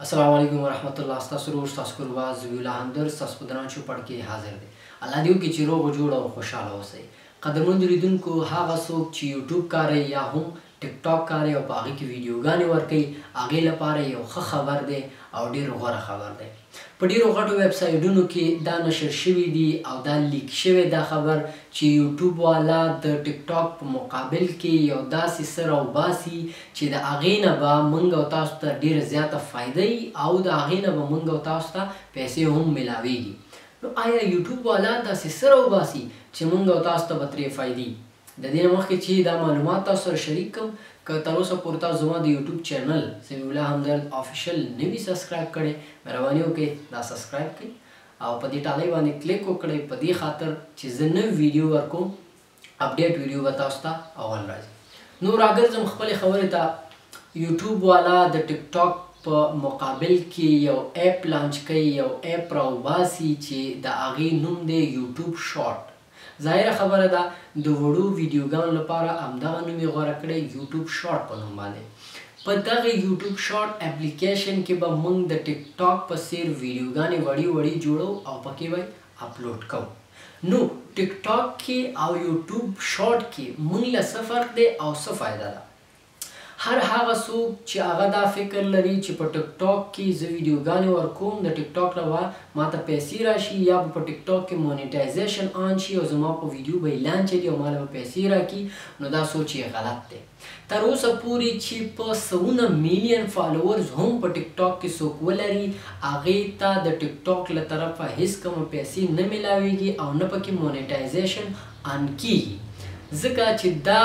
अस्सलाम वालेकुम वरहमतुल्लाह। ستاسو ورور ستاسو کوربا زویلا همدرد ستاسو په درنه چوپړ کې حاضر دی. الله دې وکړي چې روغ جوړ او خوشحاله اوسئ. قدرمن لیدونکو، هغه څوک چې یوټیوب کاروي یا هم ټیک ټاک کاروي او په هغې کې ویډیوګانې ورکوي، هغې لپاره یو ښه خبر دی او ډېر غوره خبر دی. په ډېرو غټو ویب سایټونو کې دا نشر شوي دي او دا لیک شوی دا خبر چې یوټیوب والا د ټیک ټاک په مقابل کې یو داسې څه راوباسي چې د هغې نه به موږ او تاسو ته ډېره زیاته فایده وي او د هغې نه به موږ او تاسو ته پیسې هم میلاویږي. نو آیا یوټیوب والا داسې څه راوباسي چې موږ او تاسو ته به ترې فایدې؟ د دې نه مخکې چې دا معلومات تاسو سره شریک کړم، که تر اوسه پورې تاسو زما د یوټیوب چینل سمیع الله همدرد آفیشل نه وي سبسکرایب کړی، مهرباني وکړئ دا سبسکرایب کړئ او په دې ټالۍ باندې کلیک وکړئ، په دې خاطر چې زه نوی ویډیو ورکوم اپډیټ ویډیو به تاسو ته اول راځي. نو راګرځم خپلې خبرې ته. یوټیوب والا د ټیک ټاک په مقابل کې یو اپ لانچ کوي، یو اپ راوباسي چې د هغې نوم دی یوټیوب شارټ. ظاهره خبره ده د وړو ویډیوګانو لپاره همدغه نوم یې غوره کړی یوټیوب شارټ په نوم باندې. په دغه یوټیوب شارټ اپلیکیشن کې به موږ د ټیک ټاک په څیر ویډیوګانې وړې جوړو او پکې به اپلوډ کوو. نو ټیک ټاک کې او یوټیوب شارټ کې موږ له څه فرق دی او څه فایده ده؟ هر هغه څوک چې هغه دا فکر لري چې په ټیک ټاک کې زه ویډیوګانې ورکوم، د ټیک ټاک نه به ماته پیسې راشي یا به په ټیک ټاک کې مونیټایزیشن آن شي او زما په ویډیو به اعلان چلي او ماله به پیسې راکړي، نو دا سوچ یې غلط دی. تر اوسه پورې چې په سوونه میلیون فالوورز هم په ټیک ټاک کې څوک ولري، هغې ته د ټیک ټاک له طرفه هیڅ کومه پیسې نه میلاویږي او نه پکې مونیټایزیشن آن کیږي، ځکه چې دا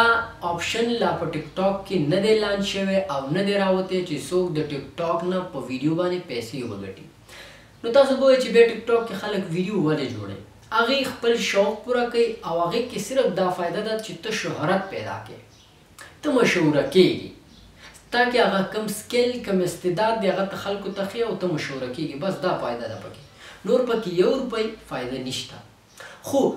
آپشن لا په ټیک ټاک کې نه دی لانچ شوی او نه دی راوتی چې څوک د ټیک ټاک نه په ویډیو باندې پیسې وګټي. نو تاسو به وایئ چې بیا ټیک ټاک کې خلک ویډیو ولې جوړوي؟ هغې خپل شوق پوره کوي او هغې کې صرف دا فایده ده چې ته شهرت پیدا کوې، ته مشهوره کېږي، تا کې هغه کم سکل کم استعداد دی هغه ته خلکو ته ښیې او ته مشهوره کېږي، بس دا فایده ده پکې، نور پکې یو روپۍ فایده نشته. خو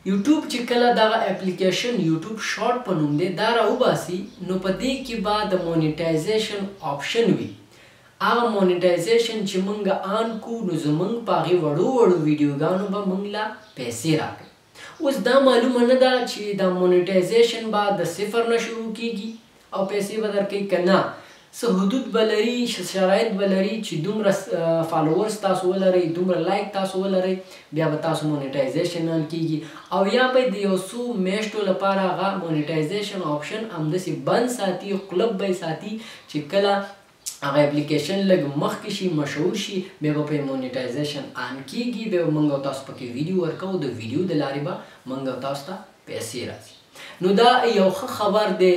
یوټیوب چې کله دغه اپلیکیشن یوټیوب شارټ په نوم دی دا راوباسي، نو په دې کې به د مونیټایزیشن آپشن وي. هغه مونیټایزیشن چې موږ آن کو نو زموږ په هغې وړو ویډیوګانو به موږ له پیسې راکړي. اوس دا معلومه نه ده چې دا مونیټایزیشن به د صفر نه شروع کېږي او پیسې به درکوي که نه، څه حدود به لري، شرایط به لري چې دومره فالوورز تاسو ولرئ، دومره لایک تاسو ولرئ، بیا به تاسو مونیټایزیشن آن کېږي او یا به د یو څو میاشتو لپاره هغه مونیټایزیشن آپشن همداسې بند ساتي، قلب به یې ساتي چې کله هغه اپلیکیشن لږ مخکې شي، مشهور شي، بیا به پرې مونیټایزیشن آن کېږي، بیا به موږ او تاسو پکې ویډیو ورکوو، د ویډیو د لارې به موږ او تاسو ته پیسې راځي. نو دا یو ښه خبر دی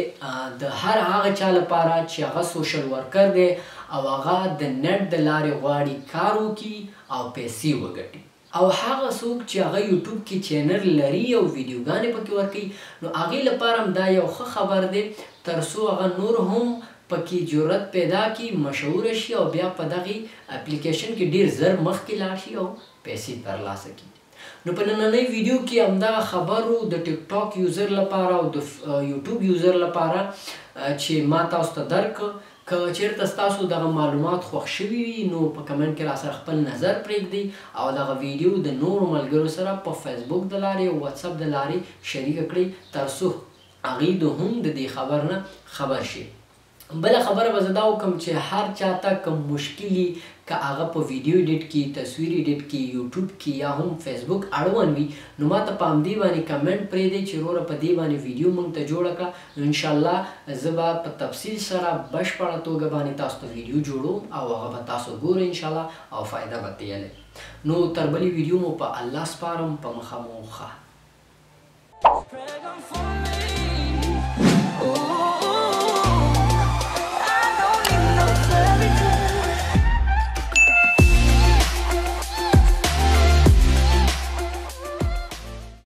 د هر هغه چا لپاره چې هغه سوشل ورکر دی او هغه د نیټ د لارې غواړي کار وکړي او پیسې وګټي، او هغه څوک چې هغه یوټیوب کې چینل لري او ویډیوګانې پکې ورکوي، نو هغې لپاره هم دا یو ښه خبر دی تر څو هغه نور هم پکې جرأت پیدا کړي، مشهوره شي او بیا په دغې اپلیکیشن کې ډېر زر مخکې لاړ شي او پیسې ترلاسه کړي. نو په نننۍ ویډیو کې همدغه خبرو د ټیک ټاک یوزر لپاره او د یوټیوب یوزر لپاره چې ما تاسو ته درکړه. که چېرته ستاسو دغه معلومات خوښ شوي وي نو په کمنټ کې راسره خپل نظر پرېږدئ او دغه ویډیو د نورو ملګرو سره په فیسبوک د لارې او واتساپ د لارې شریکه کړئ تر څو هغوی هم د دې خبر نه خبر شي. بله خبره به زه دا وکړم چې هر چاته کوم مشکلي که هغه په ویډیو ایډیټ کې، تصویر ایډیټ کې، یوټیوب کې یا هم فیسبوک اړوند وي، نو ما ته په همدې باندې کمنټ پرېږدئ چې وروره په دې باندې ویډیو موږ ته جوړه کړه، نو انشاءالله زه به په تفصیل سره بشپړه توګه باندې تاسو ته ویډیو جوړوم او هغه به تاسو ګورئ انشاءالله او فایده به ترې لري. نو تر بلې ویډیو مو په الله سپارم، په مخه مو ښه.